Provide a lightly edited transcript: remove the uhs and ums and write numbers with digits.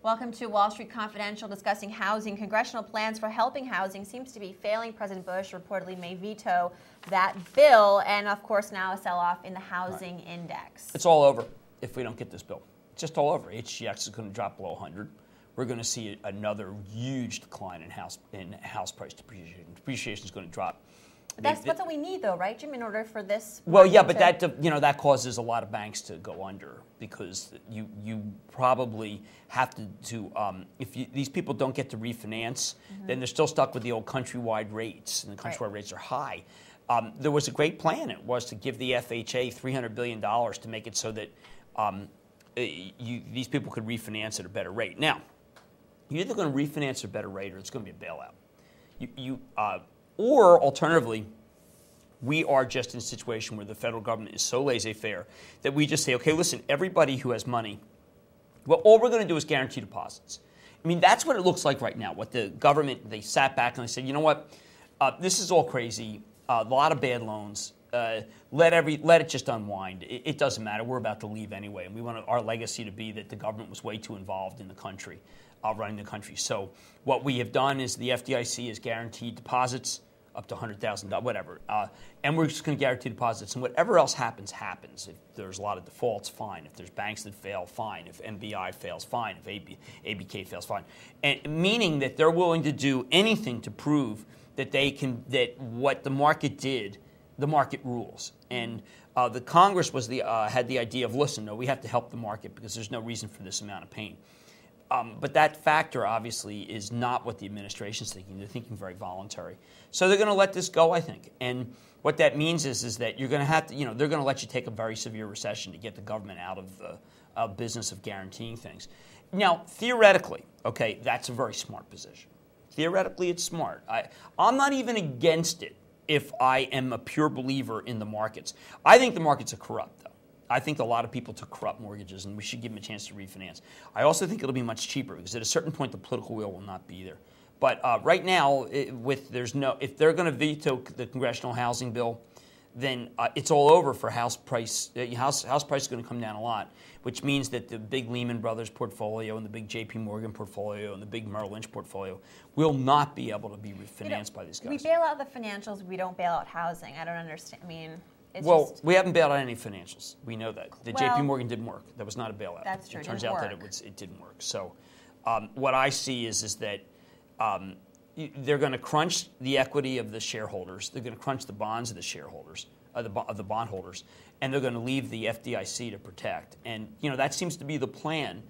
Welcome to Wall Street Confidential, discussing housing. Congressional plans for helping housing seems to be failing. President Bush reportedly may veto that bill, and of course now a sell-off in the housing index. It's all over if we don't get this bill. It's just all over. HGX is going to drop below 100. We're going to see another huge decline in house price depreciation. Depreciation is going to drop. That's what we need, though, right, Jim, in order for this? Well, yeah, but that causes a lot of banks to go under, because you probably have to if these people don't get to refinance, then they're still stuck with the old countrywide rates, and the countrywide rates are high. There was a great plan. It was to give the FHA $300 billion to make it so that these people could refinance at a better rate. Now, you're either going to refinance at a better rate, or it's going to be a bailout. Or alternatively, we are just in a situation where the federal government is so laissez-faire that we just say, okay, listen, everybody who has money, well, all we're going to do is guarantee deposits. I mean, that's what it looks like right now. What the government, they sat back and they said, you know what, this is all crazy, a lot of bad loans. Let it just unwind. It doesn't matter. We're about to leave anyway, and we want our legacy to be that the government was way too involved in the country, running the country. So what we have done is the FDIC has guaranteed deposits up to $100,000, whatever, and we're just going to guarantee deposits. And whatever else happens, happens. If there's a lot of defaults, fine. If there's banks that fail, fine. If MBI fails, fine. If ABK fails, fine. And meaning that they're willing to do anything to prove that that what the market did, the market rules. And the Congress had the idea of, listen, no, we have to help the market because there's no reason for this amount of pain. But that factor, obviously, is not what the administration's thinking. They're thinking very voluntary. So they're going to let this go, I think. And what that means is that you're going to have to, they're going to let you take a very severe recession to get the government out of the business of guaranteeing things. Now, theoretically, okay, that's a very smart position. Theoretically, it's smart. I'm not even against it if I am a pure believer in the markets. I think the markets are corrupt, though. I think a lot of people took corrupt mortgages, and we should give them a chance to refinance. I also think it'll be much cheaper, because at a certain point the political will not be there. But right now, if they're going to veto the congressional housing bill, then it's all over for house price. House price is going to come down a lot, which means that the big Lehman Brothers portfolio and the big J.P. Morgan portfolio and the big Merrill Lynch portfolio will not be able to be refinanced by these guys. We bail out the financials. We don't bail out housing. I don't understand. I mean. We haven't bailed out any financials. We know that. The J.P. Morgan didn't work. That was not a bailout. That's true. It turns out that it didn't work. So what I see is that they're going to crunch the equity of the shareholders. They're going to crunch the bonds of the shareholders, of the bondholders, and they're going to leave the FDIC to protect. And that seems to be the plan